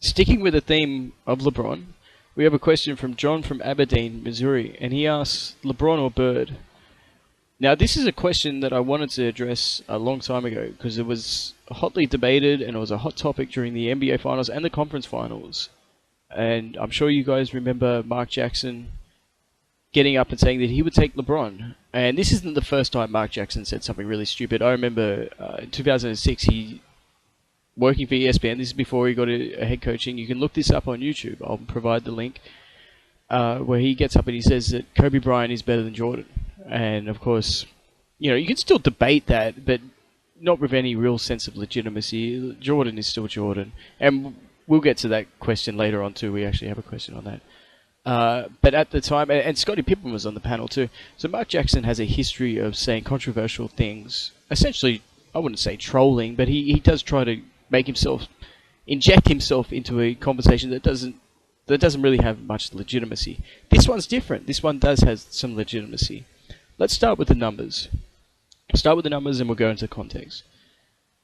Sticking with the theme of LeBron, we have a question from John from Aberdeen, Missouri, and he asks, LeBron or Bird? Now, this is a question that I wanted to address a long time ago because it was hotly debated and it was a hot topic during the NBA Finals and the Conference Finals. And I'm sure you guys remember Mark Jackson getting up and saying that he would take LeBron. And this isn't the first time Mark Jackson said something really stupid. I remember in 2006, he working for ESPN. This is before he got a head coaching. You can look this up on YouTube. I'll provide the link. Where he gets up and he says that Kobe Bryant is better than Jordan. And of course, you can still debate that, but not with any real sense of legitimacy. Jordan is still Jordan. And we'll get to that question later on too. We actually have a question on that. But at the time, and Scottie Pippen was on the panel too, so Mark Jackson has a history of saying controversial things. Essentially, I wouldn't say trolling, but he does try to inject himself into a conversation that doesn't really have much legitimacy. This one's different. This one does have some legitimacy. Let's start with the numbers. Start with the numbers and we'll go into context.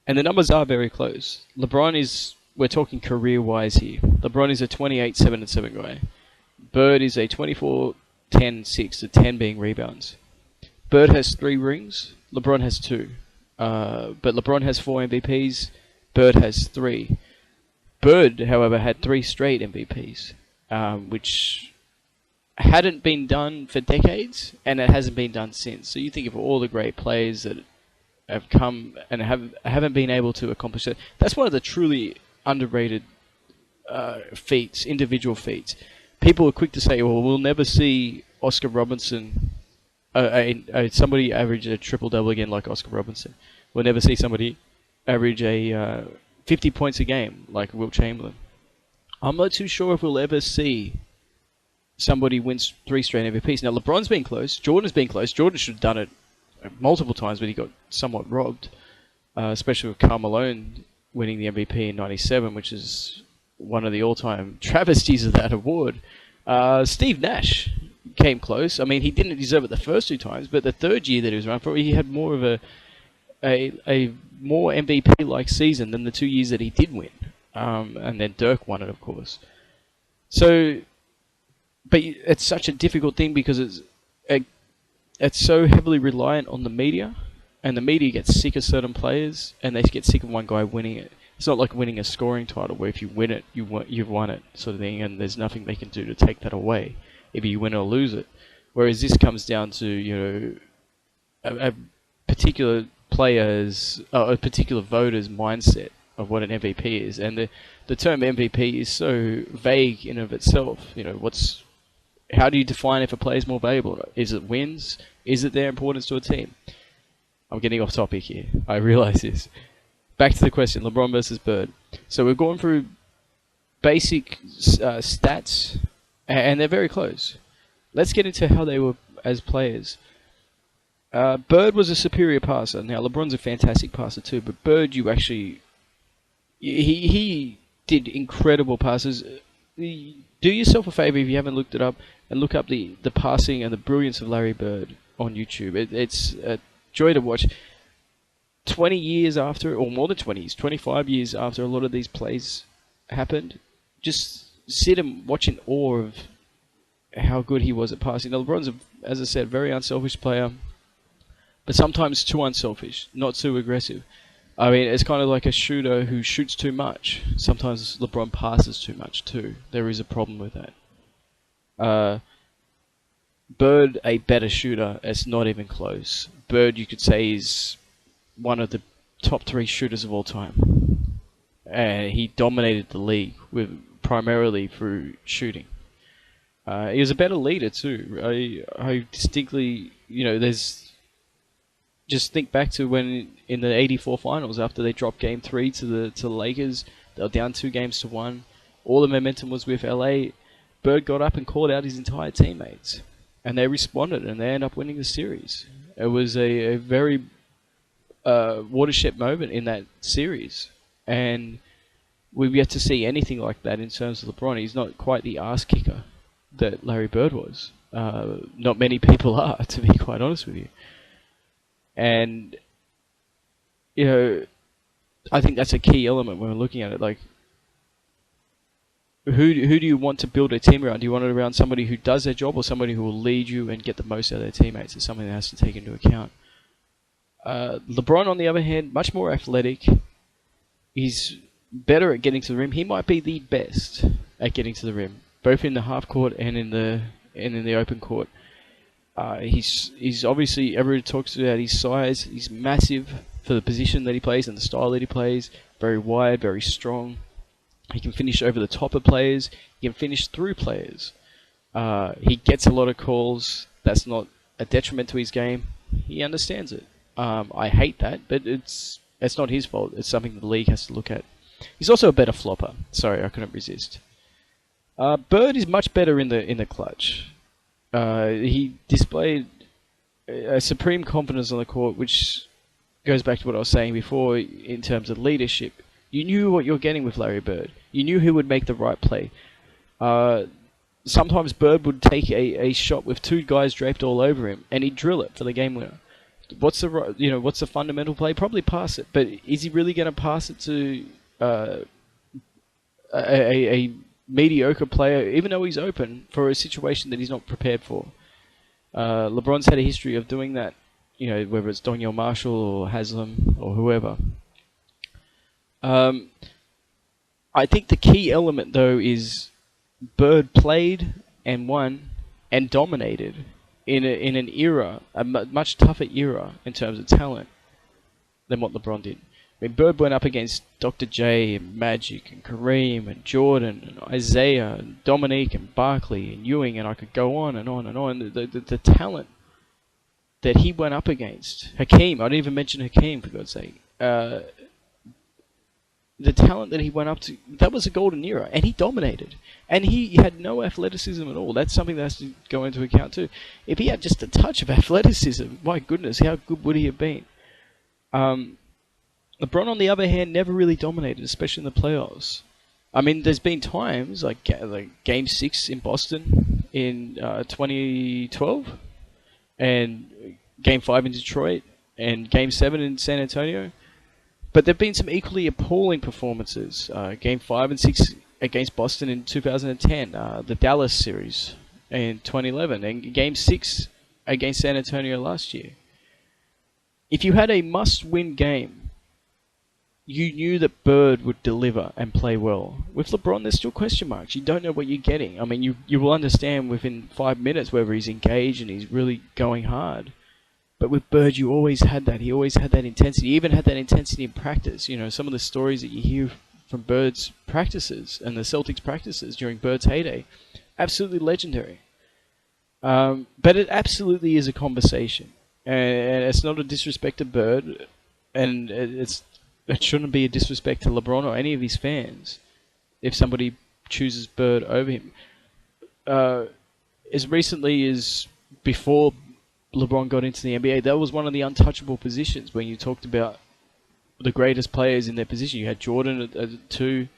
And the numbers are very close. We're talking career-wise here. LeBron is a 28-7-7 guy. Bird is a 24-10-6, the 10 being rebounds. Bird has 3 rings. LeBron has 2. But LeBron has 4 MVPs. Bird has 3. Bird, however, had 3 straight MVPs, which hadn't been done for decades, and it hasn't been done since. So you think of all the great players that have come and haven't been able to accomplish it. That's one of the truly underrated feats, individual feats. People are quick to say, well, we'll never see Oscar Robertson, somebody average a triple-double again like Oscar Robertson. We'll never see somebody average 50 points a game like Wilt Chamberlain. I'm not too sure if we'll ever see somebody win 3 straight MVPs. Now, LeBron's been close. Jordan's been close. Jordan should have done it multiple times, but he got somewhat robbed, especially with Karl Malone winning the MVP in '97, which is one of the all-time travesties of that award. Steve Nash came close. I mean, he didn't deserve it the first 2 times, but the third year that he was around for, he had more of a more MVP-like season than the 2 years that he did win. And then Dirk won it, of course. So, but it's such a difficult thing because it's so heavily reliant on the media, and the media gets sick of certain players, and they get sick of one guy winning it. It's not like winning a scoring title where if you win it, you've won it, sort of thing, and there's nothing they can do to take that away if you win or lose it. Whereas this comes down to a particular player's, a particular voter's mindset of what an MVP is, and the term MVP is so vague in of itself. How do you define if a player is more valuable? Is it wins? Is it their importance to a team? I'm getting off topic here. I realize this. Back to the question, LeBron versus Bird. So we've gone through basic stats, and they're very close. Let's get into how they were as players. Bird was a superior passer. Now, LeBron's a fantastic passer too, but Bird, he did incredible passes. Do yourself a favor if you haven't looked it up, and look up the passing and the brilliance of Larry Bird on YouTube. It's a joy to watch. 20 years after, or more than 20 years, 25 years after a lot of these plays happened, just sit and watch in awe of how good he was at passing. Now, LeBron's, as I said, very unselfish player, but sometimes too unselfish, not too aggressive. I mean, it's kind of like a shooter who shoots too much. Sometimes LeBron passes too much too. There is a problem with that. Bird, a better shooter. It's not even close. Bird, you could say, is one of the top 3 shooters of all time. And he dominated the league primarily through shooting. He was a better leader too. I distinctly, there's... Just think back to when in the '84 finals, after they dropped Game 3 to the Lakers, they were down 2-1. All the momentum was with LA. Bird got up and called out his entire teammates, and they responded, and they ended up winning the series. It was a very watershed moment in that series, and we've yet to see anything like that in terms of LeBron. He's not quite the ass kicker that Larry Bird was. Not many people are, to be quite honest with you. And, I think that's a key element when we're looking at it. Like, who do you want to build a team around? Do you want it around somebody who does their job, or somebody who will lead you and get the most out of their teammates? It's something that has to take into account. LeBron, on the other hand, much more athletic. He's better at getting to the rim. He might be the best at getting to the rim, both in the half court and in the open court. He's obviously, everyone talks about his size. He's massive for the position that he plays and the style that he plays. Very wide, very strong. He can finish over the top of players. He can finish through players. He gets a lot of calls. That's not a detriment to his game. He understands it. I hate that, but it's not his fault. It's something the league has to look at. He's also a better flopper. Sorry, I couldn't resist. Bird is much better in the clutch. He displayed a supreme confidence on the court, which goes back to what I was saying before in terms of leadership. You knew what you're getting with Larry Bird. You knew who would make the right play. Sometimes Bird would take a shot with two guys draped all over him, and he'd drill it for the game winner. What's the fundamental play? Probably pass it, but is he really going to pass it to a mediocre player, even though he's open, for a situation that he's not prepared for? LeBron's had a history of doing that, whether it's Donyell Marshall or Haslam or whoever. I think the key element, though, is Bird played and won and dominated in an era, a much tougher era in terms of talent than what LeBron did. I mean, Bird went up against Dr. J and Magic and Kareem and Jordan and Isaiah and Dominique and Barkley and Ewing, and I could go on and on and on. The talent that he went up against, Hakeem, I didn't even mention Hakeem, for God's sake. The talent that he went up to, that was a golden era, and he dominated. And he had no athleticism at all. That's something that has to go into account too. If he had just a touch of athleticism, my goodness, how good would he have been? LeBron, on the other hand, never really dominated, especially in the playoffs. I mean, there's been times, like Game 6 in Boston in 2012, and Game 5 in Detroit, and Game 7 in San Antonio. But there have been some equally appalling performances. Game 5 and 6 against Boston in 2010, the Dallas series in 2011, and Game 6 against San Antonio last year. If you had a must-win game, you knew that Bird would deliver and play well. With LeBron, there's still question marks. You don't know what you're getting. I mean, you will understand within 5 minutes whether he's engaged and he's really going hard. But with Bird, you always had that. He always had that intensity. He even had that intensity in practice. Some of the stories that you hear from Bird's practices and the Celtics' practices during Bird's heyday, absolutely legendary. But it absolutely is a conversation. And it's not a disrespect to Bird, and it shouldn't be a disrespect to LeBron or any of his fans if somebody chooses Bird over him. As recently as before LeBron got into the NBA, that was one of the untouchable positions when you talked about the greatest players in their position. You had Jordan at the 2,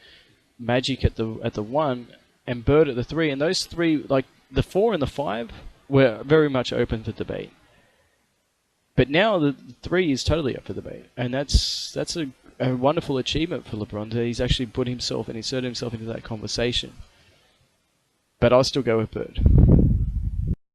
Magic at the 1, and Bird at the 3, and those three, like the 4 and the 5, were very much open for debate. But now the 3 is totally up for debate, and that's a wonderful achievement for LeBron. He's actually put himself and inserted himself into that conversation. But I'll still go with Bird.